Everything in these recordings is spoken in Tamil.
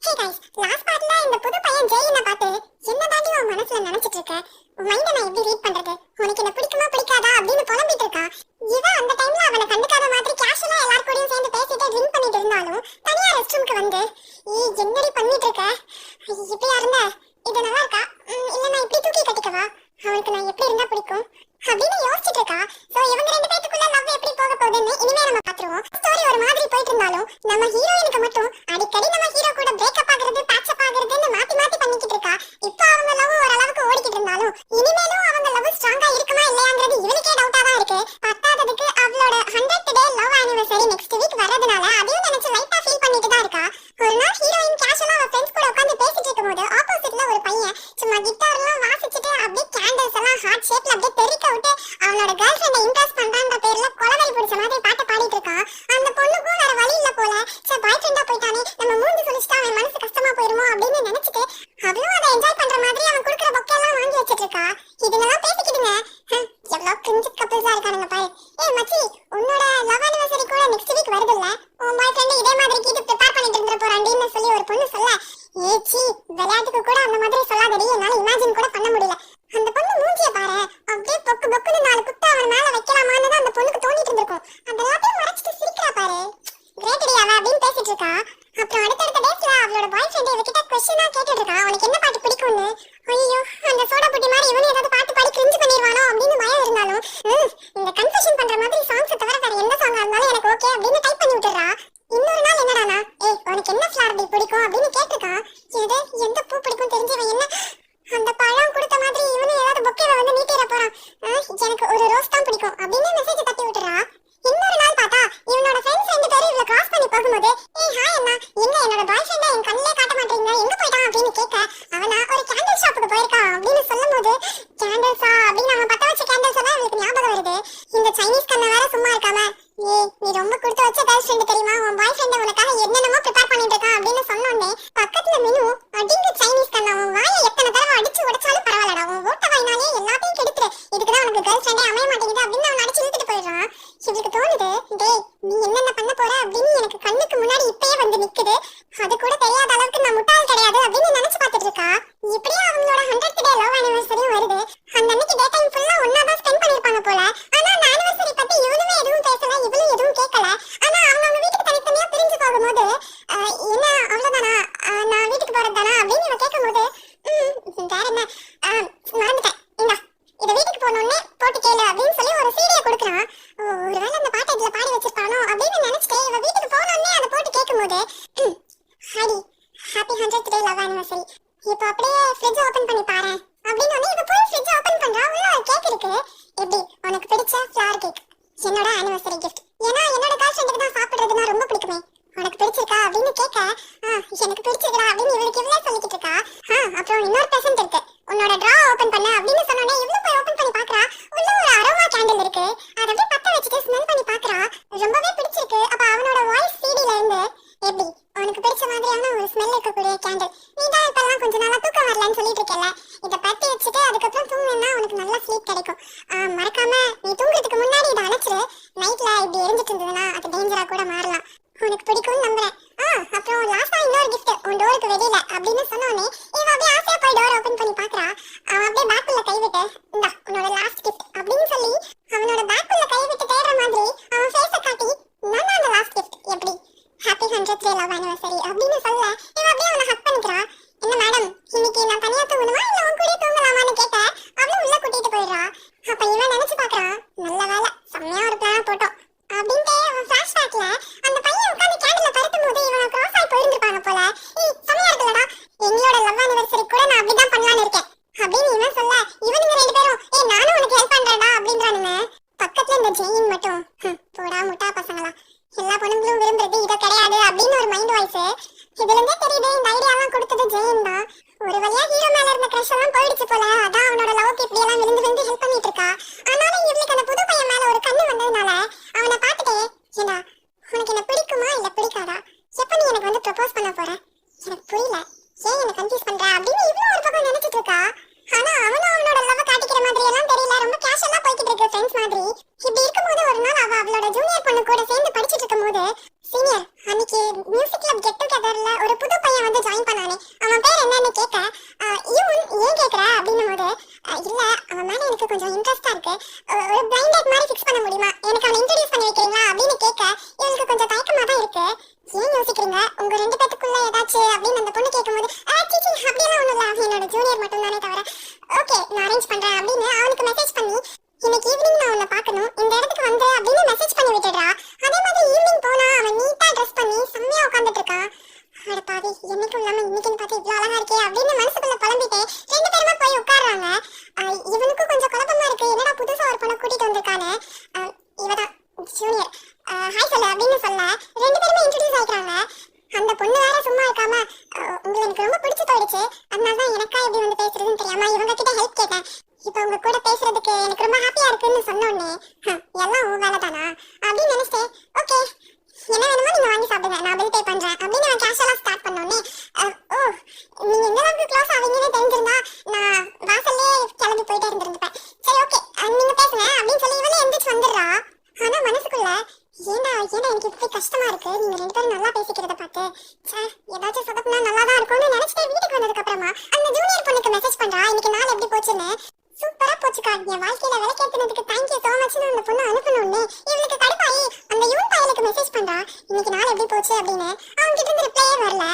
ஹே गाइस, லாஸ்ட் பார்ட்ல இந்த புது பையன் ஜெயினை பார்த்து என்னதாண்டி உன் மனசுல நினைச்சிட்டு இருக்க? உன் மைண்ட நான் எப்படி ரீட் பண்றது? உனக்கு என்ன பிடிக்குமா பிடிக்காதா அப்படின்னு புலம்பிட்டு இருக்கா. இவ அந்த டைம்ல அவளை கண்டுக்காத மாதிரி கேஷுவலா எல்லார் கூடயும் சேர்ந்து பேசிட்டு ட்ரிங்க் பண்ணிட்டு இருந்தாலும் தனியா ரெஸ்ட் ரூமுக்கு வந்து என்னடி பண்ணிட்டு இருக்க? இப்படியா இருந்த? இது நல்லா இருக்கா? இல்ல நான் இப்படி தூக்கி கட்டிக்கவா? அவளுக்கு நான் எப்படி இருந்தா பிடிக்கும் அப்படின்னு யோசிச்சுட்டு இருக்கா. சோ இவங்க ரெண்டு பேத்துக்குள்ள லவ் எப்படி போக போகுதுன்னு இனிமே நம்ம பாத்துருவோம். ஸ்டோரி ஒரு மாதிரி போயிட்டு இருந்தாலும் நம்ம ஹீரோயினுக்கு மட்டும் அடிக்கடி நம்ம ஹீரோ கூட பிரேக்கப் ஆகுறது பேட்சப் ஆகுறதுன்னு மாத்தி மாத்தி பண்ணிக்கிட்டு இருக்கா. இப்போ அவங்க லவ் ஓரளவுக்கு ஓடிக்கிட்டு இருந்தாலும் இனிமேலும் அவங்க லவ் ஸ்ட்ராங்கா இருக்குமா இல்லையாங்கிறது இவனுக்கே டவுட்டா தான் இருக்கு. பத்தாததுக்கு அவளோட 100th day love anniversary next week வரதுனால அதையும் நினைச்சு லைட்டா ஃபீல் பண்ணிட்டு தான் இருக்கா. ஒரு நாள் ஹீரோயின் கேஷுவலா அவ ஃப்ரெண்ட்ஸ் கூட உட்கார்ந்து பேசிட்டு இருக்கும்போது ஆப்போசிட்ல ஒரு பையன் சும்மா கிட்டார்லாம் வாசிச்சுட்டு அப்படியே கேண்டில்ஸ் எல்லாம் ஹார்ட் ஷேப்ல அப்படியே தெறிக்க விட்டு அவனோட கேர்ள் ஃப்ரெண்டை இம்ப்ரெஸ் பண்றான்ற பேர்ல கொலவெறி பிடிச்ச மாதிரி பாட்டு பாடிட்டு இருக்கா. அந்த பொண்ணுக்கும் வேற வழி இல்ல போல. சே பாய் ஃப்ரெண்டா போயிட்டானே, நம்ம மூஞ்சி சுளிச்சிட்டா அவன் மனசு கஷ்டமா போயிருமோ அப்படின்னு நினைச்சிட்டு அவளும் அதை என்ஜாய் பண்ற மாதிரி அவன் கொடுக்குற பொக்கே எல்லாம் வாங்கி வச்சிட்டு இருக்கா. இதுங்கெல்லாம் பேசிக்கிடுங்க. எவ்வளவு கிரிஞ்சு கப்பிள்ஸா இருக்கானுங்க பாரு. ஏய் மச்சி, உன்னோட லவ் ஆனிவர்சரி கூட நெக்ஸ்ட் வீக் வருது இல்ல? உன் பாய் ஃப்ரெண்ட் இதே மாதிரி கீது ப்ரிப்பேர் பண்ணிட்டு இருந்துற போறாண்டின்னு சொல்லி ஒரு பொண்ணு சொல்ல, ஏச்சி விளையாட்டுக்கு கூட அந்த மாதிரி சொல்லாதடி, என்னால இமேஜின் கூட பண்ண முடியல. அந்த பொண்ணு மூஞ்சிய பாரு, அப்படியே பொக்கு பொக்குன்னு 4 குத்து அவன் மேல வைக்கலாமான்னு தான் அந்த பொண்ணுக்கு தோணிட்டு இருந்திருக்கும். அந்த எல்லாத்தையும் மறைச்சிட்டு சிரிக்கிறா பாரு. கிரேட்டடி அவ அப்படின்னு பேசிட்டு இருக்கா. அப்புறம் அடுத்தடுத்த டேஸ்ல அவளோட பாய் ஃப்ரெண்ட் இவகிட்ட கொஸ்டினா கேட்டுட்டு இருக்கா, உனக்கு என்ன பாட்டு பிடிக்கும்னு. ஐயோ, அந்த சோடா புட்டி மாதிரி இவனு ஏதாவது பாட்டு பாடி கிரிஞ்சு பண்ணிடுவானோ அப்படின்னு பயம் இருந்தாலும் இந்த கன்ஃபெஷன் பண்ற மாதிரி சாங்ஸ் தவிர வேற எந்த சாங்கா இருந்தாலும் எனக்கு ஓகே அப்படின்னு டைப் பண்ணி விட்டுறா. இன்னொரு நாள் என்னடானா, ஏய் உனக்கு என்ன ஃப்ளவர் டி பிடிக்கும் அப்படின்னு கேட்டிருக்கா. எது எந்த பூ பிடிக்கும் தெரிஞ்சவன் என்ன அந்த பழம் கொடுத்த மாதிரி இவனு ஏதாவது பொக்கேவை வந்து நீட்டிட போறான். எனக்கு ஒரு ரோஸ் தான் பிடிக்கும் அப்படின்னு மெசேஜ் தட்டி விட்டுறா. இன்னொரு நாள் பார்த்தா இவனோட ஃப்ரெண்ட்ஸ் 2 பேரும் இவளை கிராஸ் பண்ணி போகும்போது, ஏய் ஹாய் அண்ணா, எங்க என்னோட பாய் ஃப்ரெண்டை என் கண்ணிலே காட்ட மாட்டீங்க, எங்க போயிட்டான் அப்படின்னு கேட்க, அவனா ஒரு கேண்டில் ஷாப்புக்கு போயிருக்கா அப்படின்னு சொல்லும் போது, கேண்டில்ஸா அப்படின்னு அவன் பத்த வச்ச கேண்டில்ஸ் எல்லாம் இவளுக்கு ஞாபகம் வருது. இந்த சைனீஸ் கண்ணை வேற சும்மா இருக்காம, ஏய் நீ ரொம்ப கொடுத்து வச்ச கேர்ள் ஃப்ரெண்ட் தெரியுமா, உன் பாய் ஃப்ரெண்ட் உனக்காக என்னென்னமோ ப்ரிப்பேர் பண்ணிட்டு இருக்கான் அப்படின்னு சொன்னோடனே பக்கத்துல மினு, அடிங்க சைனீஸ் கண்ணா, உன் வாயை எத்தனை தடவை அடிச்சு உடைச்சாலும் பரவாயில்லடா, உன் ஓட்ட வாயினாலே எல்லாத்தையும் கெடுத்துரு, இதுக்குதான் உனக்கு கேர்ள் ஃப்ரெண்டே அமைய மாட்டேங்குது அப்படின்னு அவன் அடிச்சு இழுத்துட்டு போயிடுறான். இவளுக்கு தோணுது, டேய் நீ என்னென்ன பண்ண போற அப்படின்னு எனக்கு கண்ணுக்கு முன்னாடி இப்பயே வந்து நிக்குது, அது கூட தெரியாத அளவுக்கு நான் முட்டாள் கிடையாது அப்படின்னு நினைச்சு பார்த்துட்டு இருக்கா. இப்படியே அவங்களோட 100th டே லவ் ஆனிவர்சரியும் வருது. அந்த அன்னைக்கு டே டைம் ஃபுல்லா ஒண்ணா தான் ஸ்பெண்ட் பண்ணிருப்பாங்க போல. ஆனா அந்த ஆனிவர்சரி பத்தி இவனுமே எதுவும் பேசல, இவளும் எதுவும் கேட்கல. ஆனா அவங்க வீட்டுக்கு தனித்தனியா பிரிஞ்சு போகும்போது, என்ன அவ்வளவுதானா, நான் வீட்டுக்கு போறதுதானா அப்படின்னு இவன் கேட்கும்போது, வேற என்ன மறந்துட்டேன், இந்தா இதை வீட்டுக்கு போனோடனே போட்டு கேளு அப்படின்னு சொல்லி ஒரு சீடியை கொடுக்குறான். ஒருவேளை அந்த பாட்டை இதுல பாடி வச்சிருப்பானோ அப்படின்னு நினைச்சிட்டு இவ வீட்டுக்கு போனோடனே அதை போட்டு கேட்கும்போது, Hardy happy 100th day love anniversary, இப்போ அப்படியே ஃப்ரிட்ஜ் ஓபன் பண்ணி பாரு அப்படின்னு வந்து இவ போய் ஃப்ரிட்ஜ் ஓபன் பண்றா. உள்ள ஒரு கேக் இருக்கு. எப்படி உனக்கு பிடிச்ச ஃப்ளவர் கேக், என்னோட ஆனிவர்சரி கிஃப்ட், ஏன்னா என்னோட கேர்ள் ஃப்ரெண்டுக்கு தான் சாப்பிடுறதுனா ரொம்ப பிடிக்குமே, உனக்கு பிடிச்சிருக்கா அப்படின்னு கேட்க, எனக்கு பிடிச்சிருக்கா அப்படின்னு இவளுக்கு இவ்வளவு சொல்லிக்கிட்டு இருக்கா. அப்புறம் இன்னொரு பிரசன்ட் இருக்கு, உன்னோட டிரா ஓபன் பண்ண அப்படின்னு சொன்னோடனே இவ்வளவு போய் ஓபன் பண்ணி பாக்குறா. உள்ள ஒரு அரோமா கேண்டில் இருக்கு, அதை அப்படியே பத்த வச்சுட்டு ஸ்மெல் பண்ணி பாக்குறா. ரொம்பவே பிடிச்சிருக்கு. அப்ப அவனோட வாய்ஸ் சீடில இருந்து, எப்படி உனக்கு பிடிச்ச மாதிரியான ஒரு ஸ்மெல் இருக்கக்கூடிய கேண்டில், நீ தான் இப்பெல்லாம் கொஞ்ச நாளா தூக்கம் வரலன்னு சொல்லிட்டு இருக்கல, இதை பத்தி வச்சுட்டு அதுக்கப்புறம் தூங்கினா உனக்கு நல்ல ஸ்லீப் கிடைக்கும். மறக்காம நீ தூங்குறதுக்கு முன்னாடி இதை அணைச்சிரு, நைட்ல இப்படி எரிஞ்சிட்டு இருந்ததுன்னா அது டேஞ்சரா கூட மாறலாம், உனக்கு பிடிக்கும்னு நம்புறேன். அப்புறம் லாஸ்டா இன்னொரு கிஃப்ட் உன் டோருக்கு வெளியில அப்படின்னு சொன்னோடனே இவ அப்படியே ஆசையா போய் டோர் ஓபன் பண்ணி பாக்குறா. அவன் அப்படியே பேக்குள்ள கை விட்டு, இந்தா உன்னோட லாஸ்ட் கிஃப்ட் அப்படின்னு சொல்லி அவனோட பேக்குள்ள கை விட்டு தேடுற மாதிரி அவன் ஃபேஸ காட்டி, நான் அந்த லாஸ்ட் கிஃப்ட், எப்படி happy 100th day love anniversary அப்படின்னு சொல்ல இவ அப்படியே அவனை ஹக் பண்ணிக்கிறா. என்ன மேடம், இன்னைக்கு நான் தனியா தூங்கணுமா இல்ல உன் கூட தூங்கலாமான்னு கேட்க அவளும் உள்ள கூட்டிட்டு போயிடுறா. அப்ப இவன் நினைச்சு பாக்குறான், நல்ல வேலை செம்மையா ஒரு பிளான் போட்டோம் அப்படின்ட்டு. அவன் ஃபிளாஷ்பேக்ல அந்த பையன் உட்காந்து கேண்டில பறக்கும் போது இவனை கிராஸ் ஆகி போயிருந்திருப்பாங்க போல. செம்மையா இருக்குல்லடா, எங்களோட லவ் ஆனிவர்சரி கூட நான் அப்படிதான் பண்ணலான்னு இருக்கேன் அப்படின்னு இவன் சொல்ல, இவனுங்க 2 பேரும் நானும் உனக்கு ஹெல்ப் பண்றேன்டா அப்படின்றானுங்க. பக்கத்துல இந்த ஜெயின் மட்டும், போடா முட்டா பசங்களா, எல்லா பொண்ணுங்களும் விரும்புறது இதை கிடையாது அப்படின்னு ஒரு மைண்ட் வாய்ஸ். இதுல இருந்தே தெரியுது இந்த ஐடியாலாம் கொடுத்தது ஜெயின் தான். ஒரு வழியா ஹீரோ மேல இருந்த கிரஷ் எல்லாம் போயிடுச்சு போல, அதான் அவனோட லவ்க்கு இப்படி எல்லாம் விழுந்து விழுந்து ஹெல்ப் பண்ணிட்டு இருக்கா. ஆனாலும் இவளுக்கு அந்த புது பையன் மேல ஒரு கண்ணு வந்ததுனால அவனை பார்த்துட்டே, ஏண்டா உனக்கு என்ன பிடிக்குமா இல்ல பிடிக்காதா, எப்ப நீ எனக்கு வந்து ப்ரப்போஸ் பண்ண போற, எனக்கு புரியல, ஏன் என்ன கன்ஃபியூஸ் பண்ற அப்படின்னு இவ்வளவு ஒரு பக்கம் நினைச்சிட்டு இருக்கா. ஆனா அவனும் அவனோட லவ் காட்டிக்கிற மாதிரி எல்லாம் தெரியல, ரொம்ப கேஷுவலா போய்கிட்டு இருக்கு ஃப்ரெண்ட்ஸ் மாதிரி. இப்படி இருக்கும்போது ஒரு நாள் அவளோட ஜூனியர் பொண்ணு கூட சேர்ந்து படிச்சிட்டு இருக்கும்போது, சீனியர் அன்னைக்கு மியூசிக் கிளப் கெட் டுகெதர்ல ஒரு புது பையன் வந்து ஜாயின் உங்க ரெண்டு பேத்துக்குள்ள ஏதாச்சும் அப்படின்னு அந்த பொண்ணு கேட்கும்போது சீச்சி அப்படியெல்லாம் ஒண்ணும் இல்ல, அவன் என்னோட ஜூனியர் மட்டும் தானே தவிர ஓகே நான் அரேஞ்ச் பண்றேன் அப்படின்னு அவனுக்கு மெசேஜ் பண்ணி இன்னைக்கு ஈவினிங் நான் உன்னை பார்க்கணும் இந்த இடத்துக்கு வந்து அப்படின்னு மெசேஜ் பண்ணி விட்டுடுறா. அதே மாதிரி ஈவினிங் போனா அவன் நீட்டா ட்ரெஸ் பண்ணி செம்மையா உட்காந்துட்டு இருக்கான். அட பாவி என்னைக்கும் இல்லாம இன்னைக்குன்னு பார்த்து இவ்வளவு அழகா இருக்கே அப்படின்னு மனசுக்குள்ள புலம்பிட்டு ரெண்டு பேருமா போய் உட்கார்றாங்க. இவனுக்கும் கொஞ்சம் குழப்பமா இருக்கு, என்னடா புதுசா ஒரு பொண்ணை கூட்டிட்டு வந்திருக்கானே, இவதான் ஜூனியர் ஹாய் சொல்ல அப்படின்னு சொல்ல ரெண்டு பேருமே இன்ட்ரோடியூஸ் ஆயிக்கிறாங்க. அந்த பொண்ணு வேற சும்மா இருக்காம உங்களை எனக்கு ரொம்ப பிடிச்சு போயிடுச்சு, அதனாலதான் எனக்கா எப்படி வந்து பேசுறதுன்னு தெரியாம இவங்க கிட்ட ஹெல்ப் கேட்டேன். இப்ப உங்க கூட பேசுறதுக்கு எனக்கு ரொம்ப ஹாப்பியா இருக்குன்னு சொன்னோடனே எல்லாம் உன் வேலை தானா அப்படின்னு நினைச்சேன். ஓகே என்ன வேணுமோ நீங்க வாங்கி சாப்பிடுங்க, நான் பில் பே பண்றேன் அப்படின்னு நான் கேஷுவலா ஸ்டார்ட் பண்ணோடனே ஓ நீங்க எந்த அளவுக்கு க்ளோஸ் ஆவீங்கன்னு தெரிஞ்சிருந்தா நான் வாசல்லே கிளம்பி போயிட்டே இருந்திருப்பேன். சரி ஓகே நீங்க பேசுங்க அப்படின்னு சொல்லி இவனே எந்திரிச்சு வந்துடுறா. ஆனா மனசுக்குள்ள ஏண்டா எனக்கு இப்படி கஷ்டமா இருக்கு, நீங்க ரெண்டு பேரும் நல்லா பேசிக்கிறத பார்த்து ஏதாச்சும் சொதப்புனா நல்லா தான் இருக்கும்னு நினைச்சிட்டு வீட்டுக்கு வந்ததுக்கு அப்புறமா அந்த ஜூனியர் பொண்ணுக்கு மெசேஜ் பண்றா இன்னைக்கு நாள் எப்படி போச்சுன்னு. சூப்பரா போச்சுக்கா, என் வாழ்க்கையில விளக்கேத்துனதுக்கு தேங்க்யூ சோ மச்னு அந்த பொண்ணு அனுப்பணும்னு இவளுக்கு கடுப்பாயி அந்த யூன் பயலுக்கு மெசேஜ் பண்றா இன்னைக்கு நாள் எப்படி போச்சு அப்படின்னு. அவங்க கிட்ட இருந்து ரிப்ளையே வரல.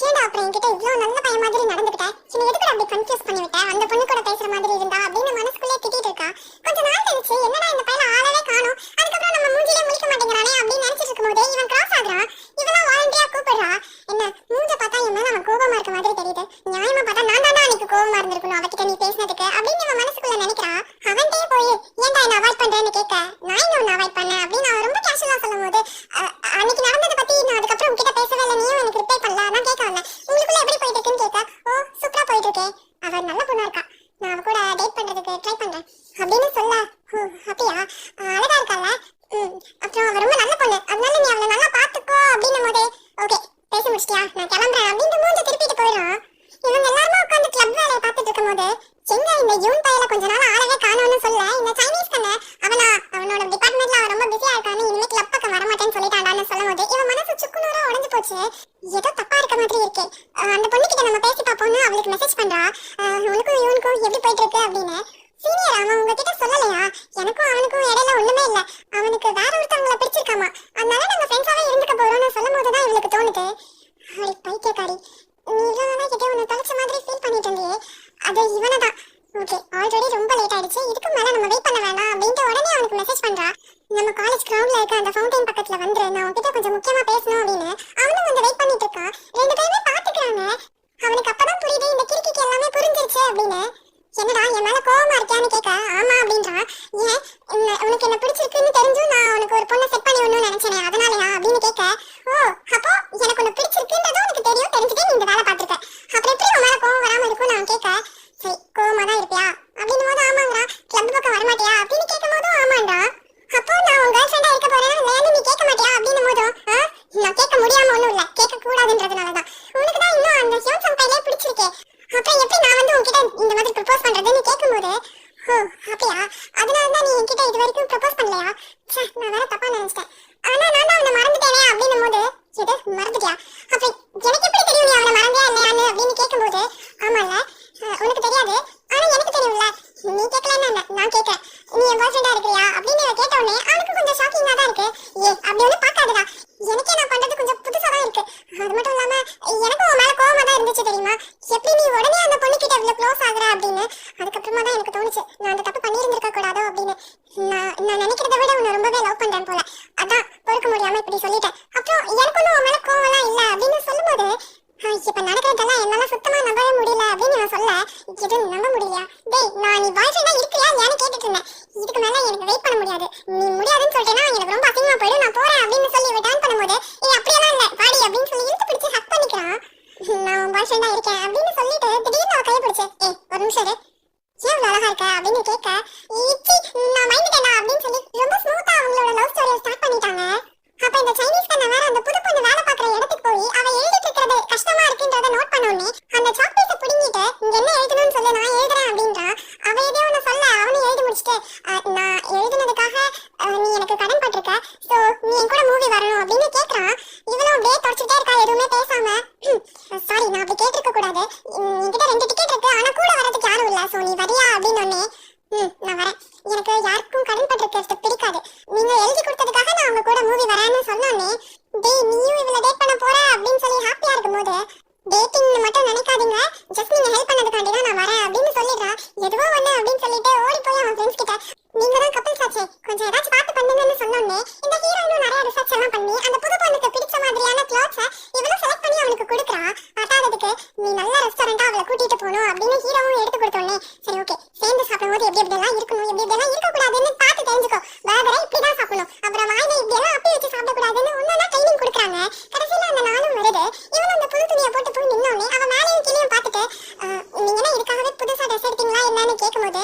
ஏண்டா அப்புறம் என்கிட்ட இவ்வளவு நல்ல பையன் மாதிரி நடந்துக்கிட்டேன், என்ன எதுக்கு அப்படி கன்ஃபியூஸ் பண்ணி விட்டேன், அந்த பொண்ணு கூட பேசுற மாதிரி இருந்தா அப்படின்னு மனசுக்குள்ளே திட்டிட்டு இருக்கா. கொஞ்ச நாள் கழிச்சு என்னடா இந்த பையல ஆளவே காணோம், அதுக்கப்புறம் நம்ம மூஞ்சிலே முழிக்க மாட்டேங்கிறானே அப்படின்னு நினைச்சிட்டு இருக்கும்போது இவன் கிராஸ் ஆகுறான். இவெல்லாம் வாலண்டியா கூப்பிடுறா. என்ன மூஞ்ச பார்த்தா என் மேல அவன் கோபமா இருக்க மாதிரி தெரியுது, நியாயமா பார்த்தா நான் தானே அன்னைக்கு கோபமா இருந்திருக்கணும் அவகிட்ட நீ பேசினதுக்கு அப்படின்னு இவன் மனசுக்குள்ள நினைக்கிறா. அவன்கிட்டயே போய் ஏன்டா என்ன அவாய்ட் பண்றேன்னு கேட்க நான் இங்க ஒன்னு அவாய்ட் பண்ணேன் அப்படின்னு அவன் ரொம்ப கேஷுவலா சொல்லும் போது அன்னைக்கு நடந்ததை பத்தி நான் அதுக்கப்புறம் உங்ககிட்ட பேசவே இல்லை, நீயும் எனக்கு ரிப்ளை பண்ணல, நான் கேட்க வரல, உங்களுக்குள்ள எப்படி போயிட்டு இருக்குன்னு கேட்க ஓ சூப்பரா போயிட்டு இருக்கே, அவ நல்ல பொண்ணா இருக்கா, நான் அவ கூட டேட் பண்றதுக்கு ட்ரை பண்றேன் அப்படின்னு சொல்ல அப்படியா அழகா இருக்கால அப்புறம் அவ ரொம்ப நல்ல பொண்ணு அதனால நீ அவளை நல்லா பாத்துக்கோ அப்படின்னும் போதே ஓகே பேச முடிச்சிட்டியா நான் கிளம்புறேன் அப்படின்னு மூஞ்ச திருப்பிட்டு போயிடும். இவங்க எல்லாருமே உட்காந்து கிளப் வேலையை பார்த்துட்டு இருக்கும் போது எங்க இந்த யூன் பையல கொஞ்ச நாள் ஆளவே காணோம்னு சொல்ல இந்த சைனீஸ் கண்ண அவனோட டிபார்ட்மெண்ட்ல அவன் ரொம்ப பிஸியா இருக்கான்னு இனிமே கிளப் பக்கம் வரமாட்டேன்னு சொல்லிட்டாண்டான்னு சொல்லும் போது இவன் மனசு சுக்குநூறா உடஞ்சு போச்சு. ஏதோ தப்பா இருக்க மாதிரி இருக்கே, அந்த பொண்ணு கிட்ட நம்ம பேசி பார்ப்போம்னு அவளுக்கு மெசேஜ் பண்றா. உனக்கும் யூனுக்கும் எப்படி போயிட்டு இருக்கு அப்படின்னு. சீனியர் அவன் உங்ககிட்ட சொல்லலையா, எனக்கும் அவனுக்கும் இடையில ஒண்ணுமே இல்ல, அவனுக்கு வேற ஒருத்தவங்களை பிடிச்சிருக்காமா, அதனால நம்ம ஃப்ரெண்ட்ஸாவே இருந்துக்க போறோம்னு சொல்லும் போதுதான் இவளுக்கு தோணுது அடி பைத்தியக்காரி நீ இவ்வளவு கிட்ட உன்னை தொலைச்ச மாதிரி ஃபீல் பண்ணிட்டு இருந்தியே அது இவனதான். ஓகே ஆல்ரெடி ரொம்ப லேட் ஆயிடுச்சு, இதுக்கு மேல நம்ம வெயிட் பண்ண வேண்டாம் அப்படின்ட்டு உடனே அவனுக்கு மெசேஜ் பண்றா. நம்ம காலேஜ் கிரவுண்ட்ல இருக்க அந்த ஃபவுண்டைன் பக்கத்துல வந்துரு, நான் உன்கிட்ட கொஞ்சம் முக்கியமா பேசணும் அப்படின்னு. அவனும் வந்து வெயிட் பண்ணிட்டு இருக்கான், ரெண்டு பேருமே பாத்துக்கிறாங்க. அவனுக்கு அப்பதான் புரியுது இந்த கிறுக்கிக்கு எல்லாமே புரிஞ்சிருச்சு அப்படின்னு. என்னடா என் மேல கோவமா இருக்கியான்னு கேட்க ஆமா அப்படின்றா. ஏன் உனக்கு என்ன பிடிச்சிருக்குன்னு தெரிஞ்சும் நான் உனக்கு ஒரு பொண்ணை செட் பண்ணி ஒண்ணுன்னு நினைச்சேனே அதனாலயா அப்படின்னு கேட்க ஓ அப்போ எனக்கு உன்னை பிடிச்சிருக்குன்றதும் உனக்கு தெரியும், தெரிஞ்சுட்டே நீ இந்த வேலை பார்த்திருக்க, அப்புறம் எப்படி உன் மேல கோவம் வராம இருக்கும் நான் கேட்க சரி கோவமா தான் இருப்பியா அப்படின்னு போது ஆமாங்கிறா. கிளப் பக்கம் வரமாட்டியா அப்படின்னு கேட்கும் போதும் ஆமாண்டா. அப்போ நான் உன் கேர்ள் ஃப்ரெண்டா இருக்க போறேன் இல்லையான்னு நீ கேட்க மாட்டியா அப்படின்னு போதும் நான் கேட்க முடியாம ஒண்ணும் இல்ல கேட்க கூடாதுன்றதுனாலதான், உனக்கு தான் இன்னும் அந்த ஹியோன்சன் பையலே பிடிச்சிருக்கே, அப்புறம் எப்படி நான் வந்து உன்கிட்ட இந்த மாதிரி ப்ரப்போஸ் பண்றதுன்னு கேட்கும்போது ஓ அப்படியா அதனாலதான் நீ என்கிட்ட இது வரைக்கும் ப்ரப்போஸ் பண்ணலையா, நான் வேற தப்பா நினைச்சிட்டேன், ஆனா நான் தான் அவனை மறந்துட்டேனே அப்படின்னும் போது எது மறந்துட்டியா, அப்ப எனக்கு எப்படி தெரியும் நீ அவனை மறந்தியா இல்லையான்னு அப்படின்னு கேட்கும்போது ஆமால உனக்கு தெரியாது ஆனா எனக்கு தெரியும்ல, நீ கேட்கலன்னு நான் கேட்கறேன், நீ என் பாய் ஃப்ரெண்டா இருக்கிறியா அப்படின்னு கேட்ட உடனே அவனுக்கு கொஞ்சம் ஷாக்கிங்கா தான் இருக்கு. அப்படி ஒண்ணு பாக்காதுடா, எனக்கே நான் பண்றது கொஞ்சம் புதுசா தான் இருக்கு, அது மட்டும் இல்லாம எனக்கும் உன் மேல கோவமா தான் இருந்துச்சு தெரியுமா, எப்படி நீ உடனே அந்த பொண்ணு கிட்ட இவ்வளவு க்ளோஸ் ஆகுற அப்படின்னு. அதுக்கப்புறமா தான் எனக்கு தோணுச்சு நான் அந்த தப்பு பண்ணியிருந்திருக்க கூடாதோ அப்படின்னு. நான் நினைக்கிறத விட உன்னை ரொம்பவே லவ் பண்றேன் போல, அதான் பொறுக்க முடியாம இப்படி சொல்லிட்டேன், அப்புறம் எனக்கு ஒன்னும் உன் மேல கோவம்லாம் இல்ல அப்படின்னு சொல்லும்போது இப்ப நடக்கிறதெல்லாம் என்னால சுத்தமா நம்பவே முடியல அப்படின்னு நான் சொல்ல இது நம்ப முடியலையா, டேய் நான் நீ பாய் ஃப்ரெண்டா இருக்கிறியா இல்லையான்னு கேட்டுட்டு இருந்தேன், இதுக்கு மேல எனக்கு வெயிட் பண்ண முடியாது, நீ முடியாதுன்னு சொல்லிட்டேன்னா எனக்கு ரொம்ப அசிங்கமா போயிடும் நான் போறேன் அப்படின்னு சொல்லி ரிட்டர்ன் பண்ணும்போது அப்படியெல்லாம் இல்ல பாடி அப்படின்னு சொல்லி இழுத்து பிடிச்சு ஹக் பண்ணிக்கிறான். நான் உன் பாய் ஃப்ரெண்டா இருக்கேன் அப்படின்னு சொல்லிட்டு திடீர்னு அவ கையை பிடிச்சு ஒரு நிமிஷம் ஏன் இவ்வளவு அழகா இருக்க அப்படின்னு கேட்க நான் மைண்டுட்டேனா அப்படின்னு சொல்லி ரொம்ப ஸ்மூத்தா அவங்களோட லவ் ஸ்டோரியை ஸ்டார்ட் பண்ணிட்டாங்க. அப்ப இந்த சைனீஸ் கண்ண வேற அந்த புது பொண்ணு வேலை பாக்குற இடத்துக்கு போய் அவ எழுதிட்டு இருக்கிறது கஷ்டமா இருக்குன்றத நோட் பண்ணோன்னே அந்த சாக்பீஸை புடிங்கிட்டு இங்க என்ன எழுதணும்னு சொல்லி நான் எழுதுறேன் அப்படின்றா. அவ எதோ ஒண்ணு சொல்ல அவனும் எழுதி முடிச்சுட்டு நான் எழுதுனதுக்காக நீ எனக்கு கடன் பட்டிருக்க, சோ நீ என் கூட மூவி வரணும் அப்படின்னு கேட்கறான். இவளும் அப்படியே தொடச்சுட்டே இருக்கா எதுவுமே பேசாம. சாரி நான் அப்படி கேட்டிருக்க கூடாது, என்கிட்ட 2 டிக்கெட் இருக்கு ஆனா கூட வரதுக்கு யாரும் இல்ல, சோ நீ வரியா அப்படின்னு நான் வரேன், எனக்கு யாருக்கும் கடன் பட்டிருக்கிறது பிடிக்காது, நீங்க எழுதி கொடுத்ததுக்காக நான் உங்க கூட மூவி வரேன்னு சொன்னோன்னே டேய் நீயும் இவளை டேட் பண்ண போற அப்படின்னு ரெஸ்டாரண்டா அவளை கூட்டிட்டு போகணும் அப்படின்னு ஹீரோவும் எடுத்து கொடுத்தோன்னே சரி ஓகே சேர்ந்து சாப்பிடும்போது எப்படி எப்படிலாம் இருக்கணும் எப்படி எப்படிலாம் இருக்கக்கூடாதுன்னு பார்த்து தெரிஞ்சுக்கோ. பர்கரை இப்படிதான் சாப்பிடணும், அப்புறம் வாயில இப்படியெல்லாம் அப்படி வச்சு சாப்பிடக்கூடாதுன்னு ஒன்னொன்னா ட்ரைனிங் கொடுக்குறாங்க. கடைசியில அந்த நாளும் வருது. இவனும் அந்த புது துணியை போட்டு போய் நின்னோடனே அவன் மேலேயும் கீழேயும் பார்த்துட்டு நீங்க என்ன இதுக்காகவே புதுசா ட்ரெஸ் எடுத்தீங்களா என்னன்னு கேட்கும்போது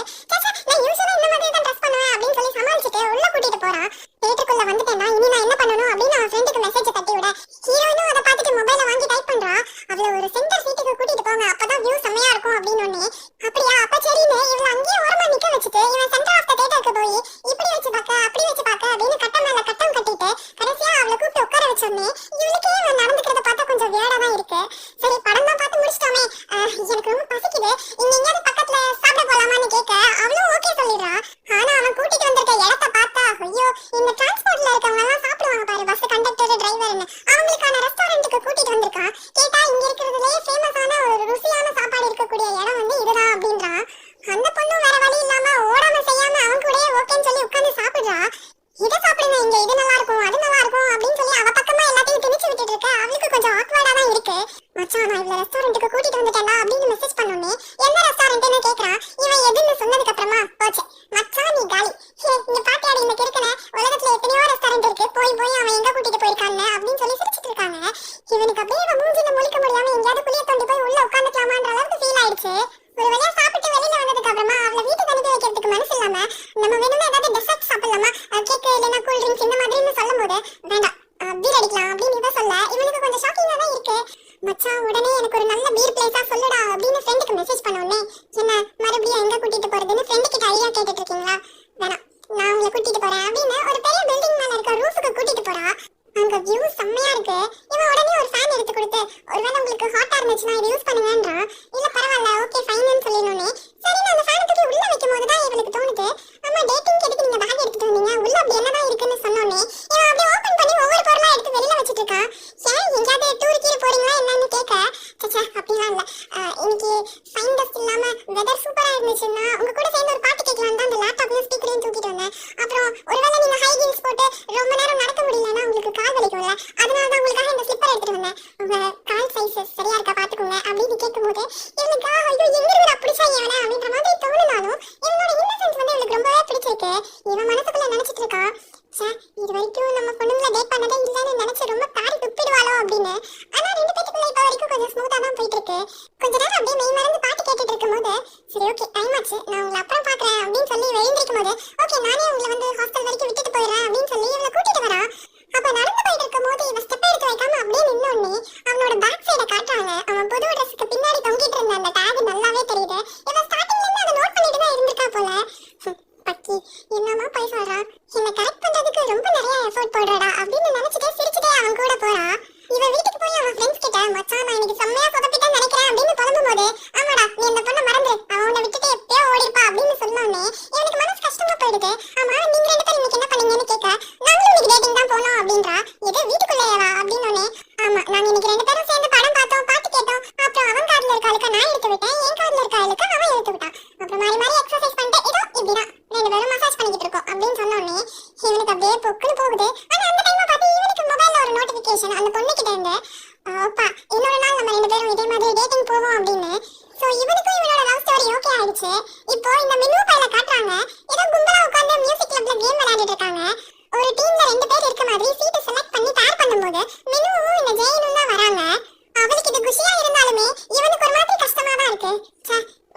நான் யூஸ்வலா இந்த மாதிரி தான் ட்ரெஸ் பண்ணுவேன் அப்படின்னு சொல்லி சமாளிச்சுட்டு உள்ள கூட்டிட்டு போறான். தியேட்டருக்குள்ள வந்துட்டேன்னா இனி நான் என்ன பண்ணணும் அப்படின்னு அவன் ஃப்ரெண்டுக்கு மெசேஜ் தட்டி விட ஹீரோயினும் அதை பார்த்துட்டு மொபைலை வாங்கி டைப் பண்றா. அவளை ஒரு சென்டர் சீட்டுக்கு கூட்டிட்டு போங்க, அப்பதான் வியூ செம்மையா இருக்கும் அப்படின்னு ஒண்ணு. அப்படியா அப்ப சரின்னு இவளை அங்கேயே ஓரமா நிக்க வச்சுட்டு இவன் சென்டர் ஆஃப் த தியேட்டருக்கு போய் இப்படி வச்சு பார்க்க அப்படி வச்சு பார்க்க அப்படின்னு கட்டம் மேல கட்டம் கட்டிட்டு கடைசியா அவளை கூப்பிட்டு உட்கார வச்சோடனே இவளுக்கே இவன் நடந்துக்கிறத பார்த்தா கொஞ்சம் வியடா தான் இருக்கு. சரி படம் தான் பார்த்து முடிச்சிட்டோமே, எனக்கு ரொம்ப பசிக்குது, இங்க எங்கேயாவது பக்கத்துல சாப்பிட போலாமான்னு கேட்க அவளும் ஓகே சொல்லிடுறா. ஆனா அவன் கூட்டிட்டு வந்திருக்க இடத்த பார்த்தா ஐயோ இந்த டிரான்ஸ்போர்ட்ல இருக்கவங்க எல்லாம் சாப்பிடுவாங்க பாரு, பஸ் கண்டக்டர் டிரைவர்னு, அவங்களுக்கான ரெஸ்டாரண்ட்டுக்கு கூட்டிட்டு வந்திருக்கான். கேட்டா இங்க இருக்கிறதுலயே ஃபேமஸான ஒரு ருசியான சாப்பாடு இருக்கக்கூடிய இடம் வந்து இதுதான் அப்படின்றான். அந்த பொண்ணும் வேற வழி இல்லாம ஓடாம செய்யாம அவன் கூட ஓகேன்னு சொல்லி உட்கார்ந்து சாப்பிடுறா. இதை சாப்பிடுங்க, இங்க இது நல்லா இருக்கும் அது நல்லா இருக்கும் அப்படின்னு சொல்லி அவ பக்கமா எல்லாத்தையும் திணிச்சு விட்டுட்டு இருக்க. அவளுக்கு கொஞ்சம் ஆக்வர்டா தான் இருக்கு. மச்சான் நான் இவ்வளவு ரெஸ்டாரண்ட்டுக்கு கூட்டிட்டு வந்துட்டேன்டா அப்படின்னு மெசேஜ் பண்ணோன்னே என்ன ரெஸ்டாரண்ட்னு கேக்குறான். இவன் எதுன்னு சொன்னதுக்கு அப்புறமா போச்சு மச்சான் நீ காலி, இங்க பாத்தியாடி இந்த கிறுக்கன, உலகத்துல எத்தனையோ ரெஸ்டாரண்ட் இருக்கு, போய் போய் அவன் எங்க கூட்டிட்டு போயிருக்கான்னு அப்படின்னு சொல்லி சிரிச்சிட்டு இருக்காங்க. இவனுக்கு அப்படியே அவன் மூஞ்சில முழிக்க முடியாம எங்கேயாவது புளிய தோண்டி போய் உள்ள உட்காந்துக்கலாமான்ற அளவுக்கு ஃபீல் ஆயிடுச்சு. ஒரு வழியா சாப்பிட்டு வெளியில வந்ததுக்கு அப்புறமா அவளை வீட்டுக்கு அனுப்பி வைக்கிறதுக்கு மனசு இல்லாம நம்ம வேணும்னா ஏதாவது டெசர்ட் சாப்பிடலாமா, கேக் இல்லைன்னா கூல் ட்ரிங்க்ஸ் இந்த மாதிரின்னு சொல்லும் போது வேண்டாம் பீர் அடிக்கலாம் அப்படின்னு இவ சொல்ல இவனுக்கு கொஞ்சம் ஷாக்கிங்கா தான் இருக்கு. மச்சான் உடனே எனக்கு ஒரு நல்ல பீர் பிளேஸா சொல்லுடா அப்படின்னு ஃப்ரெண்டுக்கு மெசேஜ் பண்ண உடனே என்ன மறுபடியும் எங்க கூட்டிட்டு போறதுன்னு ஃப்ரெண்டு கிட்ட ஐடியா கேட்டுட்டு இருக்கீங்களா, வேணாம் நான் உங்களை கூட்டிட்டு போறேன் அப்படின்னு ஒரு பெரிய பில்டிங் மேல இருக்க ரூஃபுக்கு கூட்டிட்டு போறா. அங்க வியூ செம்மையா இருக்கு. இவன் உடனே ஒரு ஃபேன் எடுத்து கொடுத்து ஒருவேளை உங்களுக்கு ஹாட்டா இருந்துச்சுன்னா இது யூஸ் பண்ணுங்கன்றான். இல்ல பரவாயில்ல ஓகே ஃபைன்னு சொல்லிடணும்னே சரி நான் அந்த ஃபேனை தூக்கி உள்ள வைக்கும் போது தான் இவளுக்கு தோணுது அம்மா டேட்டிங் எதுக்கு நீங்க பேக் எடுத்துட்டு வந்தீங்க, உள்ள அப்படி என்னதான் இருக்குன்னு சொன்னோன்னே இவன் அப்படியே ஓபன் பண்ணி ஒவ்வொரு பொருளா எடுத்து வெளியில வச்சிட்டு இருக்கான். ஏன் எங்கேயாவது டூர் கீழே போறீங்களா என்னன்னு கேட்க சச்சா அப்படிலாம் இல்ல, இன்னைக்கு ஃபைன் டஸ்ட் இல்லாம வெதர் சூப்பரா இருந்துச்சுன்னா உங்க கூட சேர்ந்து ஒரு பாட்டு கேட்கலாம் தான் அந்த லேப்டாப்ல ஸ்பீக்கரையும் தூக்கிட்டு வந்தேன். அப்புறம் ஒருவேளை நீங்க ஹை ஹீல்ஸ் போட்டு ரொம்ப நேரம் நடக்க முடியலன்னா உங்களுக்கு கால் வலிக்கும்ல, அதனால தான் உங்களுக்காக இந்த ஸ்லிப்பர் எடுத்துட்டு வந்தேன், உங்க கால் சைஸ் சரியா இருக்கா பாத்துக்கோங்க அப்படின்னு கேட்கும்போது இவனுக்கு ஐயோ எங்க இருக்கிற பிடிச்சா இவனை அப்படின்ற மாதிரி தோணுனாலும் இவனோட இன்னசென்ஸ் வந்து இவனுக்கு ரொம்பவே பிடிச்சிருக்கு. இவன் மனசுக்குள்ள நினைச்சிட்டு இருக்கா இது வரைக்கும் நம்ம பொண்ணுங்களை டேட் பண்ணதே இல்லைன்னு நினைச்சு ரொம்ப தாடி துப்பிடுவாளோ அப்படின்னு. ஆனா ரெண்டு பேத்துக்குள்ள இப்ப வரைக்கும் கொஞ்சம் ஸ்மூத்தா தான் போயிட்டு இருக்கு. கொஞ்ச நேரம் அப்படியே மெய் மறந்து பாட்டு கேட்டுட்டு இருக்கும் போது சரி ஓகே டைம் ஆச்சு நான் உங்களை அப்புறம் பாக்குறேன் அப்படின்னு சொல்லி எழுந்திருக்கும் போது ஓகே நானே உங்களை வந்து ஹாஸ்டல் வரைக்கும் விட்டுட்டு போயிடுறேன் அப்படின்னு சொல்லி இவளை கூட்டிட்டு வரா. அப்ப நடந்து போயிட்டு இருக்கும் போது இவன் ஸ்டெப் எடுத்து வைக்காம அப்படியே நின்னோடனே அவனோட பேக் சைட காட்டுறாங்க. அவன் புது ட்ரெஸ்க்கு பின்னாடி தொங்கிட்டு இருந்த அந்த டேக் நல்லாவே தெரியுது. இவன் ஸ்டார்டிங்ல இருந்து அதை நோட் பண்ணிட்டு தான் இருந்திருக்கா போல. பக்கி என்னமா போய் சொல்றான், என்ன கரெக்ட் பண்றதுக்கு ரொம்ப நிறைய எஃபோர்ட் போடுறடா அப்படின்னு நினைச்சிட்டே சிரிச்சுட்டே அவன் கூட போறா. இவன் வீட்டுக்கு போய் அவன் ஃப்ரெண்ட்ஸ் கிட்ட மச்சான் நான் இன்னைக்கு செம்மையா சொதப்பிட்டேன்னு நினைக்கிறேன் அப்படின்னு புலம்பும் போது ஆமாடா நீ இந்த பொண்ணை மறந்துரு அவன் உன்னை விட்டுட்டு எப்பயோ ஓடிப்பா அப்படின்னு சொன்னோடனே இவனுக்கு மனசு கஷ்டமா போயிடுது. ஆமா நீங்க ரெண்டு பேரும் இன்னைக்கு என்ன பண்ணீங்கன்னு கேட்க நாங்களும் இன்னைக்கு டேட்டிங் தான் போனோம் அப்படின்றா. எது வீட்டுக்குள்ளேயேவா அப்படின்னு ஆமா நாங்க இன்னைக்கு ரெண்டு பேரும் சேர்ந்து படம் பார்த்தோம் பாட்டு கேட்டோம், அப்புறம் அவன் கார்ல இருக்க ஆளுக்கு நான் எடுத்து விட்டேன், என் கார்ல இருக்க ஆளுக்கு அவன் எடுத்து விட்டான், அப்புறம் மாறி மாறி எக்ஸசைஸ் பண்ணிட்டு இதோ இப்படிதான் ரெண்டு பேரும் மசாஜ் பண்ணிக்கிட்டு இருக்கோம் அப்படின்னு சொன்னோடனே இவனுக்கு அப்படியே பொக்குன்னு போகுது. ஆனா அந்த டைம் பார்த்து இவனுக்கு மொபைல்ல ஒரு நோட்டிபிகேஷன் அந்த பொண்ணு கிட்ட இருந்து அப்பா இன்னொரு நாள் நம்ம ரெண்டு பேரும் இதே மாதிரி டேட்டிங் போவோம் அப்படின்னு. சோ இவனுக்கும் இவனோட லவ் ஸ்டோரி ஓகே ஆயிடுச்சு. இப்போ இந்த மெனு பைல காட்டுறாங்க ஏதோ கும்பலா உட்கார்ந்து மியூசிக் கிளப்ல கேம் விளையாடிட்டு இருக்காங்க. ஒரு டீம்ல ரெண்டு பேர் இருக்க மாதிரி சீட் செலக்ட் பண்ணி பேர் பண்ணும்போது மெனுவும் இந்த ஜெயினும் தான் வராங்க. அவளுக்கு இது குஷியா இருந்தாலுமே இவனுக்கு ஒரு மாதிரி கஷ்டமா தான் இருக்கு.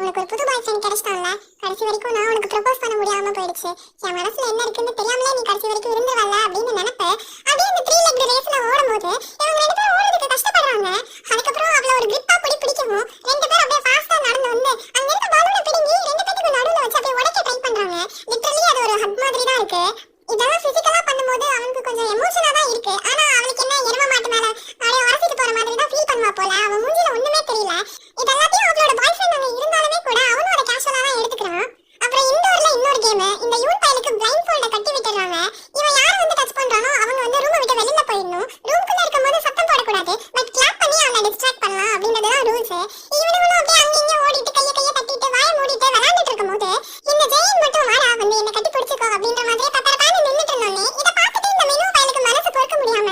உனக்கு ஒரு புது பாய் ஃப்ரெண்ட் கிடைச்சிட்டான்ல, கடைசி வரைக்கும் நான் உனக்கு ப்ரப்போஸ் பண்ண முடியாம போயிடுச்சு, என் மனசுல என்ன இருக்குன்னு தெரியாமலே நீ கடைசி வரைக்கும் இருந்துவல்ல அப்படின்னு நினைப்ப. அப்படியே இந்த 3 லெக் ரேஸ்ல ஓடும்போது இவங்க ரெண்டு பேரும் ஓடுறதுக்கு கஷ்டப்படுறாங்க. அதுக்கப்புறம் அவளை ஒரு கிரிப்பா பிடிக்கவும் ரெண்டு பேரும் அப்படியே ஃபாஸ்டா நடந்து வந்து அங்க இருக்க பலூனை பிடுங்கி ரெண்டு பேத்துக்கு நடுவுல வச்சு அப்படியே உடைக்க ட்ரை பண்றாங்க. லிட்டரலி அது ஒரு ஹக் மாதிரி தான் இருக்கு. இதெல்லாம் பிசிக்கலா பண்ணும்போது அவனுக்கு கொஞ்சம் எமோஷனா தான் இருக்கு. ஆனா அவளுக்கு என்ன எரும மாட்டு மேல அப்படியே உரசிட்டு போற மாதிரி தான் ஃபீல் பண்ணுவா போல. அவன் மூஞ்சில ஒண்ணுமே தெரியல. இதெல்லாத்தையும் அவளோட பாய் ஃப்ரெண்ட் அங்க இருந்தாலுமே கூட அவனோட கேஷுவலா தான் எடுத்துக்கிறான். அப்புறம் இன்டோர்ல இன்னொரு கேம் இந்த யூன் பையலுக்கு பிளைண்ட் ஃபோல்ட கட்டி விட்டுறாங்க. இவன் யாரை வந்து டச் பண்றானோ அவங்க வந்து ரூமை விட்டு வெளியில போயிடணும். ரூம்குள்ள இருக்கும்போது சத்தம் போடக்கூடாது, பட் கிளாப் பண்ணி அவனை டிஸ்ட்ராக்ட் பண்ணலாம் அப்படின்றதுதான் ரூல்ஸ். இவனுங்களும் அப்படியே அங்கங்க ஓடிட்டு கைய தட்டிட்டு வாயை மூடிட்டு விளையாண்டுட்டு இருக்கும்போது இந்த ஜெயின் மட்டும் வாடா வந்து என்ன கட்டி பிடிச்சிக்கோ அப்படின்ற மாதிரி பப்பரப்பான்னு நின்னுட்டு இருந்தோன்னே இதை பார்த்துட்டு இந்த மெனு பையலுக்கு மனசு பொறுக்க முடியாம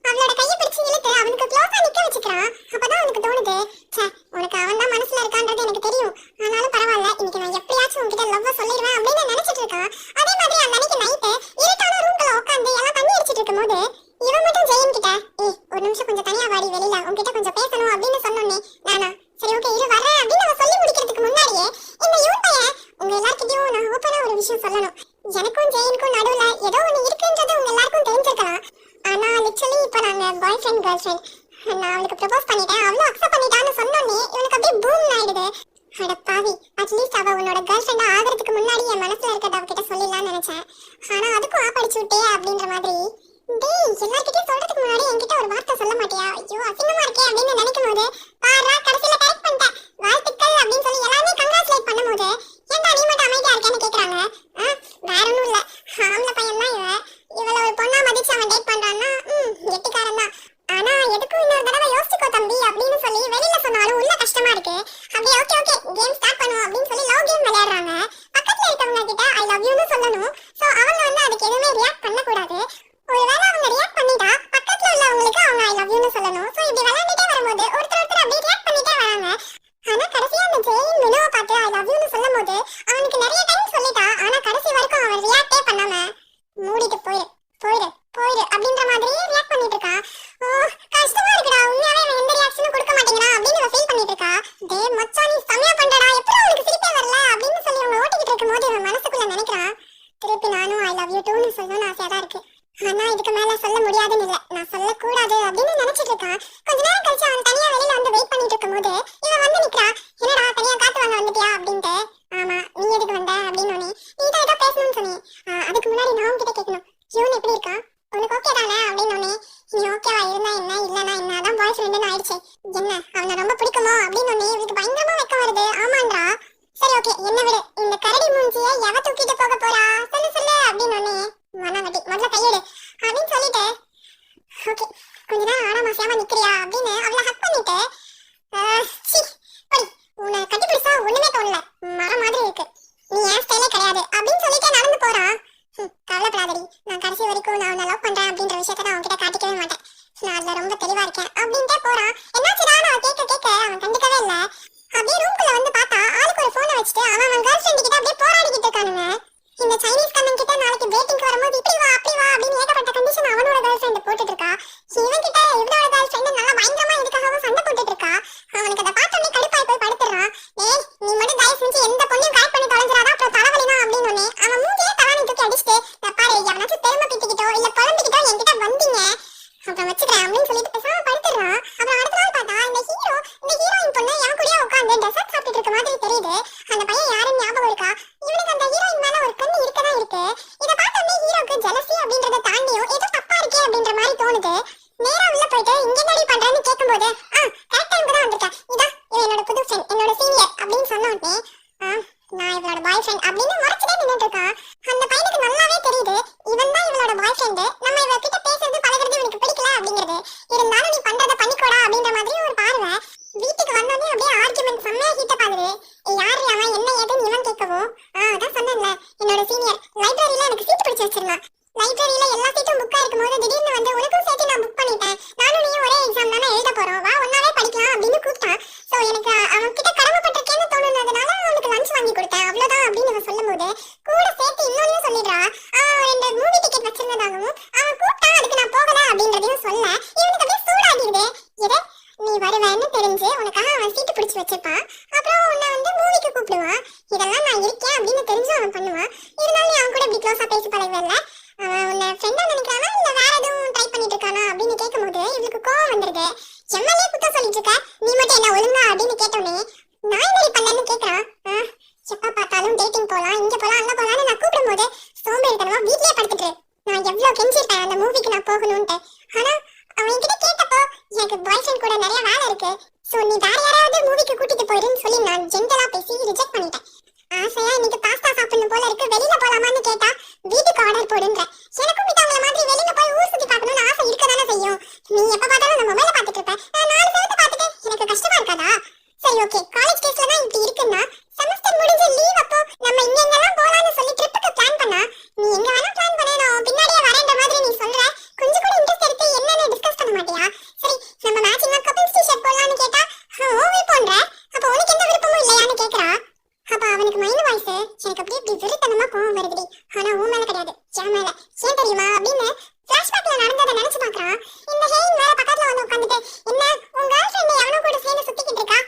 அவளோட கையை பிடிச்சு இழுத்து அவனுக்கு க்ளோஸா நிக்க வச்சுக்கிறான். அப்பதான் அவனுக்கு தோணுது உனக்கு அவன் தான் மனசு ஓகே இரு வரேன் அப்படின்னு அவ சொல்லி முடிக்கிறதுக்கு முன்னாடியே இந்த யூன் பையன் உங்க எல்லார்கிட்டயும் நான் ஓப்பனா ஒரு விஷயம் சொல்லணும். எனக்கும் ஜெயினுக்கும் நடுவுல ஏதோ ஒண்ணு இருக்குன்றது உங்க எல்லாருக்கும் தெரிஞ்சிருக்கலாம். ஆனா லிட்டரலி இப்ப நாங்க பாய் ஃப்ரெண்ட் கேர்ள் ஃப்ரெண்ட். நான் அவளுக்கு ப்ரப்போஸ் பண்ணிட்டேன், அவளும் அக்செப்ட் பண்ணிட்டான்னு சொன்னோன்னே இவனுக்கு அப்படியே பூம் ஆயிடுது. அட பாவி, அட்லீஸ்ட் அவ உன்னோட கேர்ள் ஃப்ரெண்டா ஆகிறதுக்கு முன்னாடி என் மனசுல இருக்கிறத அவகிட்ட சொல்லலாம்னு நினைச்சேன். ஆனா அதுக்கும் ஆப்படிச்சு விட்டே அப்படின்ற மாதிரி. டேய், எல்லார்கிட்டயும் சொல்றதுக்கு முன்னாடி என்கிட்ட ஒரு வார்த்தை சொல்ல மாட்டியா? ஐயோ அசிங்கமா இருக்கே அப்படின்னு நினைக்கும் போது பாரா கடைசியில கரெக்ட் பண்ணிட்டேன், வாழ்த்துக்கள் அப்படின்னு சொல்லி எல்லாமே கங்க்ராச்சுலேட் பண்ணும்போது ஏன்டா நீ மட்டும் அமைதியா இருக்கேன்னு கேக்குறாங்க. வேற ஒண்ணும் இல்ல, ஆம்பளை பையன் தான் இவளை ஒரு பொண்ணா மதிச்சு அவன் டேட் பண்றான்னா கெட்டிக்காரன் தான். ஆனா எதுக்கும் இன்னொரு தடவை யோசிச்சுக்கோ தம்பி அப்படின்னு சொல்லி வெளியில சொன்னாலும் உள்ள கஷ்டமா இருக்கு. அப்படியே ஓகே ஓகே கேம் ஸ்டார்ட் பண்ணுவோம் அப்படின்னு சொல்லி லவ் கேம் விளையாடுறாங்க. பக்கத்துல இருக்கவங்க கிட்ட ஐ லவ் யூன்னு சொல்லணும். சோ அவங்க அதுக்கு எதுவுமே ரியாக்ட் பண்ண கூடாது. ஒருவேளை அவங்க ரியாக்ட் பண்ணிட்டா பக்கத்துல உள்ளவங்களுக்கு அவங்க ஐ லவ் யூன்னு சொல்லணும். சோ இப்படி விளையாண்டுட்டே வரும்போது ஒருத்தர் அப்படியே ரியாக்ட் பண்ணிட்டே வராங்க. ஆனா கடைசியா அந்த ஜெயின் மினோவை பார்த்து ஐ லவ் யூன்னு சொல்லும் போது அவனுக்கு நிறைய டைம் சொல்லிட்டா. ஆனா கடைசி வரைக்கும் அவன் ரியாக்டே பண்ணாம மூடிட்டு போயிரு போயிரு போயிரு அப்படின்ற மாதிரி ரியாக்ட் பண்ணிட்டு இருக்கா. கஷ்டமா இருக்குடா, உண்மையாவே அவன் எந்த ரியாக்ஷனும் கொடுக்க மாட்டேங்கிறான் அப்படின்னு ஃபீல் பண்ணிட்டு இருக்கா. டே மச்சான், நீ செமையா பண்றடா, எப்படி அவனுக்கு சிரிப்பே வரல அப்படின்னு சொல்லி அவங்க ஓட்டிக்கிட்டு இருக்கும்போது இவன் மனசுக்குள்ள நினைக்கிறான், திருப்பி நானும் ஐ லவ் யூ டூன்னு சொல்லணும்னு ஆசையா தான் இருக்கு. ஆனா இதுக்கு மேல சொல்ல முடியாதுன்னு இல்ல, நான் சொல்லக்கூடாது அப்படின்னு நினைச்சிட்டு இருக்கான். கொஞ்ச நேரம் கழிச்சு அவன் தனியா வெளியில வந்து வெயிட் பண்ணிட்டு இருக்கும் போது இவன் வந்து நிக்கிறான். என்னடா தனியா காத்து வாங்க வந்துட்டியா அப்படின்ட்டு. ஆமா, நீ எதுக்கு வந்த அப்படின்னு நீ தான் ஏதோ பேசணும்னு சொன்னேன். அதுக்கு முன்னாடி நான் உன்கிட்ட கேட்கணும், யூன் எப்படி இருக்கா, உனக்கு ஓகே தானே அப்படின்னு. நீ ஓகேவா இருந்தா என்ன இல்லனா என்ன, அதான் பாய் ஃப்ரெண்டுன்னு ஆயிடுச்சு. என்ன அவனை ரொம்ப பிடிக்குமோ அப்படின்னு இவளுக்கு பயங்கரமா வெக்கம் வருது. ஆமாண்டா, சரி ஓகே என்ன விடு, இந்த கரடி மூஞ்சியை எவ தூக்கிட்டு போக போறா சொல்லு சொல்லு அப்படின்னு மனவட்டி முதல்ல கையெடு அப்படின்னு சொல்லிட்டு ஓகே கொஞ்ச நேரம் ஆடாம நிக்கிறியா அப்படின்னு அவளை ஹக் பண்ணிட்டு உன்னை கட்டிப்பிடிச்சா ஒண்ணுமே தோணல, மரம் மாதிரி இருக்கு, நீ ஏன் ஸ்டைலே கிடையாது அப்படின்னு சொல்லிட்டு நடந்து போறான். கவலைப்படாதடி, நான் கடைசி வரைக்கும் நான் உன்னை லவ் பண்றேன் அப்படின்ற விஷயத்த நான் அவன்கிட்ட காட்டிக்கவே மாட்டேன், நான் அதுல ரொம்ப தெளிவா இருக்கேன் அப்படின்ட்டே போறான். என்னாச்சுதான் அவன் கேட்க அவன் கண்டுக்கவே இல்ல. அப்படியே ரூம்குள்ள வந்து பார்த்தா ஆளுக்கு ஒரு போனை வச்சுட்டு அவன் கேர்ள் ஃப்ரெண்ட் கிட்ட அப்படியே போராடிக்கிட்டு இருக்கானுங்க. இந்த சைனீஸ் கண்ணன் கிட்ட நாளைக்கு டேட்டிங்க்கு வரும்போது இப்படி வா அப்படி வா அப்படின்னு ஏகப்பட்ட கண்டிஷன் அவனோட கேர்ள் ஃப்ரெண்ட் போட்டுட்டு இருக்கா. இவன் கிட்ட இவனோட கேர்ள் ஃப்ரெண்ட் நல்லா பயங்கரமா இதுக்காக சண்டை போட்டுட்டு இருக்கா. அவனுக்கு அதை பார்த்தோன்னே கடுப்பாய் போய் படுத்துறான். ஏய் நீ மட்டும் தயவு செஞ்சு எந்த பொண்ணையும் கரெக்ட் பண்ணி தொலைஞ்சிடாதான், அப்புறம் தலைவலினா அப்படின்னு அவன் மூஞ்சிலே தலானி தூக்கி அடிச்சுட்டு பாரு எவனாச்சும் பெருமை பிட்டிக்கிட்டோ இல்ல குழம்பிக்கிட்டோ என்கிட்ட வந்தீங்க அப்புறம் வச்சுக்கிறேன் அப்படின்னு சொல்லிட்டு பேசாம படுத்துறான். அப்புறம் அடுத்த நாள் பார்த்தா இந்த ஹீரோயின் பொண்ணு என் கூடயே உட்காந்து டெசர்ட் சாப்பிட்டு இருக்க மாதிரி தெரியுது. அந்த பையன் யாருன்னு ஞாபகம் இருக்கா? இவனுக்கு அந்த ஹீரோயின் மேல ஒரு கண்ணு இருக்கதான் இருக்கு. இதை பார்த்தோன்னே ஹீரோக்கு ஜெலசி அப்படின்றத தாண்டியும் ஏதோ தப்பா இருக்கே அப்படின்ற மாதிரி தோணுது. நேரா உள்ள போயிட்டு இங்க என்னடி பண்றேன்னு கேட்கும்போது கரெக்ட் டைமுக்கு தான் வந்திருக்கேன், இதான் இவன் என்னோட புது ஃப்ரெண்ட், என்னோட சீனியர் அப்படின்னு சொன்ன உடனே நான் இவளோட பாய் ஃப்ரெண்ட் அப்படின்னு முறைச்சிட்டே நின்றுட்டு இருக்கான். அந்த பையனுக்கு நல்லாவே தெரியுது இவன் தான் இவளோட பாய் ஃப்ரெண்டு, நம்ம இவகிட்ட பேசுறது பழகிறது இவனுக்கு பிடிக்கல அப்படிங்கிறது. இருந்தாலும் நீ பண்றத பண்ணிக்கோடா அப்படின்ற மாதிரி ஒரு பார்வை. வீட்டுக்கு வந்தோடனே அப்படியே ஆர்குமெண்ட் செம்மையா ஹீட்டப் ஆகுது. யாரு அவன் என்ன ஏதுன்னு இவன் கேட்கவும் அதான் சொன்னேன்ல என்னோட சீனியர் லைப்ரரியில எனக்கு சீட் பிடிச்சு வச்சிருந்தான். லைப்ரரியில எல்லா சீட்டும் புக்கா இருக்கும்போது திடீர்னு வந்து உனக்கும் சேர்த்து நான் புக் பண்ணிட்டேன், நானும் நீயும் ஒரே எக்ஸாம் தானே எழுத போறோம், வா ஒன்னாவே படிக்கலாம் அப்படின்னு கூப்பிட்டான். சோ எனக்கு அவன் கிட்ட கடமைப்பட்டிருக்கேன்னு தோணுனதுனால அவனுக்கு லஞ்ச் வாங்கி கொடுத்தேன், அவ்வளவுதான் அப்படின்னு அவன் சொல்லும் போது கூட சேர்த்து இன்னொன்னு சொல்லிடுறா. அவன் 2 மூவி டிக்கெட் வச்சிருந்ததாகவும் அவன் கூப்பிட்டான் அதுக்கு நான் போகல அப்படின்றதையும் சொல்ல இவனுக்கு அப்படியே சூடாகிடுது. எதை நீ வருவேன்னு தெரிஞ்சு உனக்காக அவன் சீட்டு பிடிச்சு வச்சிருப்பான், அப்புறம் உன்னை வந்து மூவிக்கு கூப்பிடுவான், இதெல்லாம் நான் இருக்கேன் அப்படின்னு தெரிஞ்சு அவன் பண்ணுவான். இருந்தாலும் அவன் கூட இப்படி க்ளோஸா பேசி பழகல. அவன் உன்னை ஃப்ரெண்டா நினைக்கிறானா இல்ல வேற எதுவும் ட்ரை பண்ணிட்டு இருக்கானா அப்படின்னு கேட்கும்போது இவளுக்கு கோவம் வந்துருது. எம்எல்ஏ குத்த சொல்லிட்டு இருக்க, நீ மட்டும் என்ன ஒழுங்கா அப்படின்னு கேட்டோன்னே நான் என்னடி பண்ணேன்னு கேட்கறான். எப்ப பார்த்தாலும் டேட்டிங் போலாம் இங்க போலாம் அங்க போலான்னு நான் கூப்பிடும்போது சோம்பேறித்தனமா வீட்லயே படுத்துட்டு நான் எவ்வளவு கெஞ்சிருப்பேன் அந்த மூவிக்கு நான் போகணும்ட்டு. ஆனா அவன் கிட்ட கேட்டப்போ எனக்கு பாய் ஃப்ரெண்ட் கூட நிறைய வேலை இருக்கு, சோ நீ வேற யாராவது மூவிக்கு கூட்டிட்டு போயிருன்னு சொல்லி நான் ஜென்டலா பேசி ரிஜெக்ட் பண்ணிட்டேன். ஆசையா இன்னைக்கு பாஸ்தா சாப்பிடணும் போல இருக்கு, வெளியில போலாமான்னு கேட்டா வீட்டுக்கு ஆர்டர் போடுன்ற. எனக்கும் விட்டவங்கள மாதிரி வெளியில போய் ஊர் சுத்தி பார்க்கணும்னு ஆசை இருக்கதானே செய்யும். நீ எப்ப பார்த்தாலும் அந்த மொபைல பாத்துட்டு இருப்ப, நான் 4 செவத்தை பார்த்துட்டு எனக்கு கஷ்டமா இருக்காதா? சரி ஓகே, காலேஜ் கேஸ்ல தான் இப்படி இருக்குன்னா செமஸ்டர் முடிஞ்ச லீவ் அப்போ நம்ம இங்க எங்கெல்லாம் போலாம்னு சொல்லி ட்ரிப்புக்கு பிளான் பண்ணா நீ எங்க வேணா பிளான் பண்ண, நான் பின்னாடியே வரேன்ற மாதிரி நீ சொல்ற. கொஞ்சம் கூட இன்ட்ரெஸ்ட் எடுத்து என்னன்னு டிஸ்கஸ் பண்ண மாட்டியா? சரி நம்ம மேட்சிங்கா கப்பிள்ஸ் டி-ஷர்ட் போடலாம்னு கேட்டா ஓவே போன்ற, அப்ப உனக்கு எந்த விருப்பமும் இல்லையான்னு கேக்குறா. அப்ப அவனுக்கு மைண்ட் வாய்ஸ் எனக்கு அப்படியே இப்படி விருத்தனமா கோவம் வருதுடி. ஆனா உன் மேல கிடையாது, என் மேல. ஏன் தெரியுமா அப்படின்னு பிளாஷ்பேக்ல நடந்ததை நினைச்சு பாக்குறான். இந்த ஹெயின் மேல பக்கத்துல வந்து உட்காந்துட்டு என்ன உன் கேர்ள் ஃப்ரெண்ட் எவனோ கூட சேர்ந்து சுத்திக்கிட்டு இருக்கா,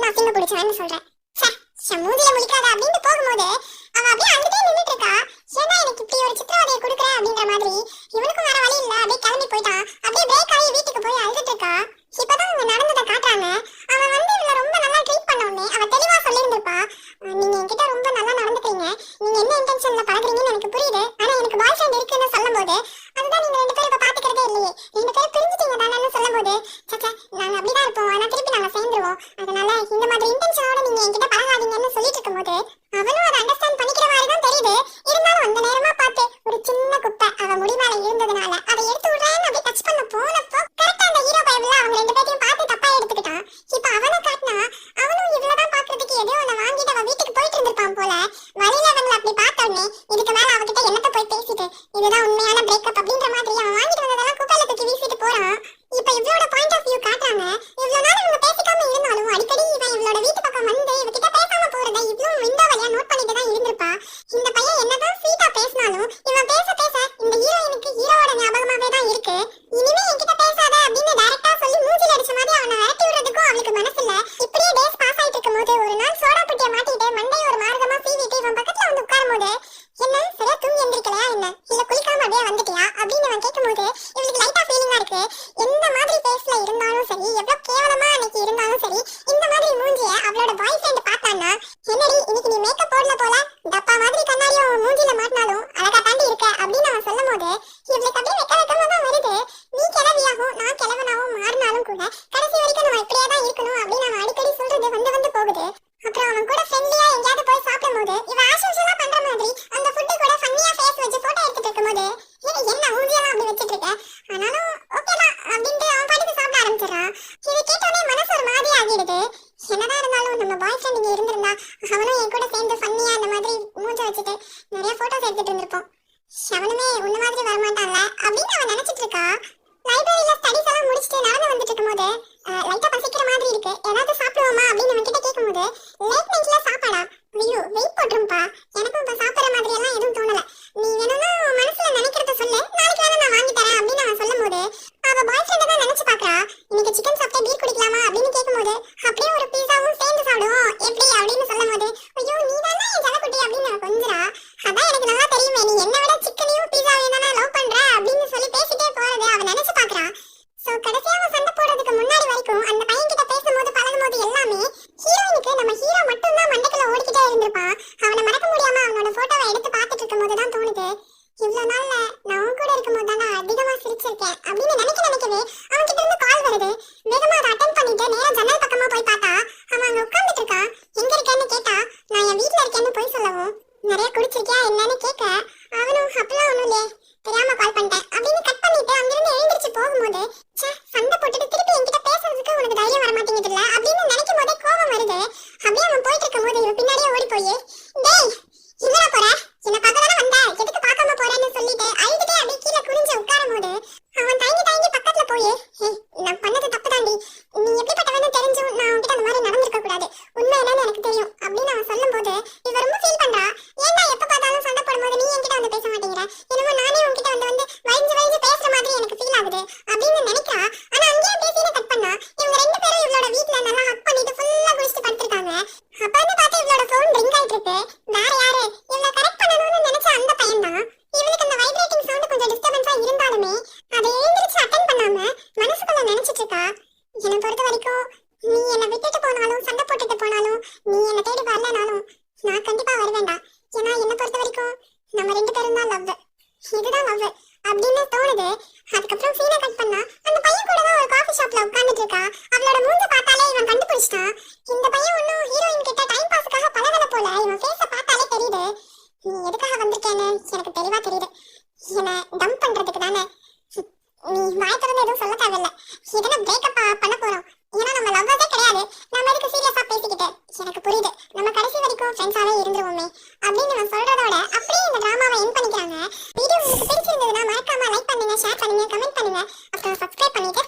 வந்து அசிங்க பிடிச்சான்னு சொல்றேன். மூஞ்சில முழிக்காத அப்படின்னு போகும்போது அவ அப்படியே அங்கிட்டே நின்னுட்டு இருக்கா. ஏன்னா எனக்கு இப்படி ஒரு சித்திரவதையை கொடுக்குற அப்படின்ற மாதிரி இவனுக்கும் வேற வழி இல்ல. அப்படியே கிளம்பி போயிட்டான். அப்படியே பிரேக் ஆகி வீட்டுக்கு போய் அழுதுட்டு இருக்கா. இப்பதான் அவங்க நடந்ததை காட்டுறாங்க. அவன் வந்து இவள ரொம்ப நல்லா ட்ரீட் பண்ண உடனே அவ தெளிவா சொல்லியிருந்திருப்பா, நீங்க என்கிட்ட ரொம்ப நல்லா நடந்துக்கிறீங்க, நீங்க என்ன இன்டென்ஷன்ல பழகுறீங்கன்னு எனக்கு புரியுது, ஆனா எனக்கு பாய் ஃப்ரெண்ட் இருக்குன்னு சொல்லும்போது அதுதான் நீங்க ரெண்டு பேரும் இப்ப பாத்துக்கிறதே இல்லையே, ரெண்டு பேரும் பிரிஞ்சுட்டீங்க தானேன்னு சொல்லும்போது சச்சா நாங்க அப்படிதான் இருப்போம், ஆனா திருப்பி நாங்க சேர்ந்துருவோம், அதனால இந்த மாதிரி இன்டென்ஷனோட நீங்க என்கிட்ட பழகாதீங்கன்னு சொல்லிட்டு இருக்கும்போது அவனும் அதை அண்டர்ஸ்டாண்ட் பண்ணிக்கிற மாதிரி தான் தெரியுது. இருந்தாலும் அந்த நேரமா பார்த்து ஒரு சின்ன குப்பை அவ முடி மேல இருந்ததுனால அதை எடுத்து விடுறேன்னு அப்படியே டச் பண்ண போனப்போ கரெக்டா அந்த ஹீரோ பயவுல அவங்க ரெண்டு பேரையும் பார்த்து தப்பா எடுத்துக்கிட்டான். இப்ப அவனை காட்டினா அவனும் இவ்வளவுதான் பாக்குறதுக்கு எதையோ ஒண்ணு வாங்கிட்டு அவன் வீட்டுக்கு போயிட்டு இருந்திருப்பான் போல. வழியில அவங்களை அப்படி பார்த்த உடனே இதுக்கு மேல அவகிட்ட என்னத்த போய் பேசிட்டு இதுதான் உண்மையான பிரேக்கப் அப்படின்ற மாதிரி அவன் வாங்கிட்டு வந்ததெல்லாம் குப்பையில தூக்கி வீசிட்டு போறான். இப்ப இவளோட பாயிண்ட் ஆஃப் வியூ காட்டுறாங்க. இவ்வளவு நாள் இவங்க பேசிக்காம இருந்தாலும் அடிக்கடி இவன் இவளோட வீட்டு பக்கம் வந்து இவகிட்ட பேசாம போறதை இவ்வளவு விண்டோ வழியா நோட் பண்ணிட்டு தான் இருந்திருப்பா. இந்த பையன் என்னதான் ஸ்வீட்டா பேசினாலும் இவன் பேச பேச இந்த ஹீரோயினுக்கு ஹீரோவோட ஞாபகமாவே தான் இருக்கு. இனிமே என்கிட்ட பேசாத அப்படின்னு டைரக்டா சொல்லி மூஞ்சில அடிச்ச மாதிரி அவனை விரட்டி விடுறதுக்கும் அவளுக்கு மனசு இல்ல. இப்படியே டேஸ் பாஸ் ஆயிட்டு இருக்கும் போது ஒரு நாள் சோடா புட்டியை மாட்டிட்டு மண்டை ஒரு மார்க்கமா சீவிட்டு இவன் பக்கத்துல வந்து உட்காரும் போது என்ன சரியா தூங்கி எந்திரிக்கலையா என்ன இல்ல குளிக்காம அப்படியே வந்துட்டியா அப்படின்னு அவன் கேட்கும் போது இவளுக்கு லைட்டா ஃபீலிங்கா இருக்கு. எந்த மாதிரி பேஸ்ல இருந்தாலும் சரி, எவ்வளவு கேவலமா அன்னைக்கு இருந்தாலும் சரி, இந்த மாதிரி மூஞ்சிய அவளோட பாய் ஃப்ரெண்ட் பார்த்தான்னா என்னடி இன்னைக்கு நீ மேக்கப் போடல போல, டப்பா மாதிரி கண்ணாடியும் மூஞ்சில மாட்டினாலும் அழகா தாண்டி இருக்க அப்படின்னு அவன் சொல்லும் போது இவளுக்கு அப்படியே வெக்கமா தான் வருது. நீ கிளவியாகவும் நான் கிளவனாகவும் மாறினாலும் கூட கடைசி வரைக்கும் நம்ம இப்படியே தான் இருக்கணும் அப்படின்னு அவன் அடிக்கடி சொல்றது வந்து வந்து போகுது. அப்புறம் அவன் கூட ஃப்ரெண்ட்லியா எங்கேயாவது போய் சாப்பிடும் போது இவ ஆஷுஷலா பண்ற மாதிரி அந்த ஃபுட்டு கூட ஃபன்னியா ஃபேஸ் வச்சு போட்டோ எடுத்துட்டு இருக்கும்போது என்ன மூஞ்சியெல்லாம் அப்படி வச்சிட்டு இருக்க, ஆனாலும் ஓகேதான் அப்படின்ட்டு அவன் பாட்டுக்கு சாப்பிட ஆரம்பிச்சிடறான். இதை கேட்டோடனே மனசு ஒரு மாதிரி ஆகிடுது. என்னதான் இருந்தாலும் நம்ம பாய் ஃப்ரெண்ட் இங்க இருந்திருந்தா அவனும் என் கூட சேர்ந்து ஃபன்னியா அந்த மாதிரி மூஞ்ச வச்சுட்டு நிறைய போட்டோஸ் எடுத்துட்டு இருந்திருப்போம். அவனுமே உன்ன மாதிரி வரமாட்டான்ல அப்படின்னு அவன் நினைச்சிட்டு இருக்கா. லைப்ரரியில ஸ்டடிஸ் எல்லாம் முடிச்சுட்டு நடந்து வந்துட்டு இருக்கும்போது லைட்டா பசிக்கிற மாதிரி இருக்கு, ஏதாவது சாப்பிடுவோமா அப்படின்னு அவன் கிட்ட கேட்கும்போது லேட் நைட்ல சாப்பாடா, ஐயோ வெயிட் போட்டுரும்பா, எனக்கும் இப்ப சாப்பிடுற மாதிரி எல்லாம் எதுவும் தோணல, நீ வேணும்னா மனசுல நினைக்கிறத சொல்லு, நாளைக்கு வேணா நான் வாங்கி தரேன் அப்படின்னு அவன் சொல்லும் போது அவ பாய் ஃப்ரெண்ட் தான் நினைச்சு பாக்குறா. இன்னைக்கு சிக்கன் சாப்பிட்டா பீர் குடிக்கலாமா அப்படின்னு கேட்கும்போது அப்படியே ஒரு பீஸாவும் சேர்ந்து சாப்பிடுவோம் எப்படி அப்படின்னு சொல்லும் போது ஐயோ நீ தானே என் ஜலக்குட்டி அப்படின்னு அவன் கொஞ்சரா. அதான் எனக்கு நல்லா தெரியுமே நீ என்ன விட சிக்கனையும் பீஸாவையும் தானே லவ் பண்ற அப்படின்னு சொல்லி பேசிட்டே போறது அவன் நினைச்சு பாக்குறா. சோ கடைசியா அவன் சண்டை போடுறதுக்கு முன்னாடி வரைக்கும் அந்த பையன் கிட்ட பேசும்போது பழகும்போது எல்லாமே ஹீரோயினுக்கு நம்ம ஹீரோ மட்டும் தான் மண்டைக்குள்ள ஓடிக்கிட்டே இருந்திருப்பான். அவனை மறக்க முடியாம அவனோட போட்டோவை எடுத்து பார்த்துட்டு இருக்கும் போதுதான் தோணுது இவ்வளவு நாள்ல நான் உன் கூட இருக்கும் போது தான் அதிகமா சிரிச்சிருக்கேன் அப்படின்னு நினைக்கவே அவன் கிட்ட இருந்து கால் வருது. வேகமா அதை அட்டென்ட் பண்ணிட்டு நேரா ஜன்னல் பக்கமா போய் பார்த்தா அவன் அங்க உட்கார்ந்துட்டு இருக்கான். எங்க இருக்கேன்னு கேட்டா நான் என் வீட்டுல இருக்கேன்னு போய் சொல்லவும் நிறைய குடிச்சிருக்கியா என்னன்னு கேட்க அவனும் அப்பெல்லாம் ஒண்ணும் இல்லையே தெரியாம கால் பண்ணிட்டேன் அப்படின்னு கட் பண்ணிட்டு அங்கிருந்து எழுந்திரிச்சு போகும்போது சண்டை போட்டுட்டு திருப்பி என்கிட்ட பேசுறதுக்கு உனக்கு தைரியம் வர மாட்டேங்குது இல்ல அப்படின்னு நினைக்கும் போதே கோபம் வருது. அப்படியே அவன் போயிட்டு இருக்கும் போது இவன் பின்னாடியே ஓடி போய் டேய் எங்கடா போற, என்ன பார்க்க தானே வந்த, எதுக்கு பார்க்காம போறேன்னு சொல்லிட்டு அழுதுட்டே அப்படியே கீழே குனிஞ்சு உட்காரும் போது அவன் தயங்கி தயங்கி பக்கத்துல போய் நான் பண்ணது தப்பு தாண்டி, நீ எப்படிப்பட்டவன்னு தெரிஞ்சும் நான் உன்கிட்ட அந்த மாதிரி நடந்திருக்க கூடாது, உண்மை என்னன்னு எனக்கு தெரியும் அப்படின்னு அவன் சொல்லும் போது இவ ரொம்ப ஃபீல் பண்றா. ஏன்னா எப்ப பார்த்தாலும் சண்டை போடும்போது நீ என்கிட்ட வந்து பேச மாட்டேங்கிற, என்னமோ நானே உன்கிட்ட வந்து வழிஞ்சு பேசுற மாதிரி எனக்கு ஃபீல் ஆகுது அப்படின்னு நினைக்கிறா. ஆனா அங்கேயே பேசிட்டு கட் பண்ணா இவங்க ரெண்டு பேரும் இவளோட வீட்டுல நல்லா ஹக் பண்ணிட்டு ஃபுல்லா குடிச்சிட்டு படுத்திருக்காங்க. அப்ப வந்து பார்த்து இவளோட போன் ரிங் ஆயிட்டு இருக்கு. வேற யாரு இவளை கரெக்ட் பண்ணணும்னு நினைச்ச அந்த பையன் தான். இவளுக்கு அந்த வைப்ரேட்டிங் சவுண்ட் கொஞ்சம் டிஸ்டர்பன்ஸா இருந்தாலுமே அதை எழுந்திரிச்சு அட்டென்ட் பண்ணாம மனசுக்குள்ள நினைச்சிட்டு இருக்கா. என்னை பொறுத்த வரைக்கும் நீ என்னை விட்டுட்டு போனாலும் சண்டை போட்டுட்டு போனாலும் நீ என்னை தேடி வரலனாலும் நான் கண்டிப்பா வருவேண்டா. ஏன்னா என்னை பொறுத்த வரைக்கும் நம்ம ரெண்டு பேரும் தான் லவ், இதுதான் லவ் அப்படின்னு தோணுது. அதுக்கப்புறம் சீனை கட் பண்ணா அந்த பையன் கூட தான் ஒரு காஃபி ஷாப்ல உட்கார்ந்துட்டு இருக்கா. அவளோட மூஞ்ச பார்த்தாலே இவன் கண்டுபிடிச்சிட்டான். இந்த பையன் ஒன்னும் ஹீரோயின் கிட்ட டைம் பாஸ்க்காக பழகல போல, இவன் ஃபேஸ பார்த்தாலே தெரியுது. நீ எதுக்காக வந்திருக்கேன்னு எனக்கு தெளிவா தெரியுது, என்ன டம்ப் பண்றதுக்கு தானே, நீ வாய் திறந்து எதுவும் சொல்ல தேவையில்லை, இதெல்லாம் பிரேக்கப் பண்ண போறோம், ஏன்னா நம்ம லவ்வர்ஸே கிடையாது, நம்ம எதுக்கு சீரியஸா பேசிக்கிட்டு, எனக்கு புரியுது நம்ம கடைசி வரைக்கும் ஃப்ரெண்ட்ஸாவே இருந்துருவோமே அப்படின்னு நான் சொல்றதோட அப்படியே இந்த டிராமாவை எண்ட் பண்ணிக்கிறாங்க. வீடியோ உங்களுக்கு பிடிச்சிருந்ததுன்னா மறக்காம லைக் பண்ணுங்க, ஷேர் பண்ணுங்க, கமெண்ட் பண்ணுங்க, அப்புறம் சப்ஸ்கிரைப் பண்ணிட்டு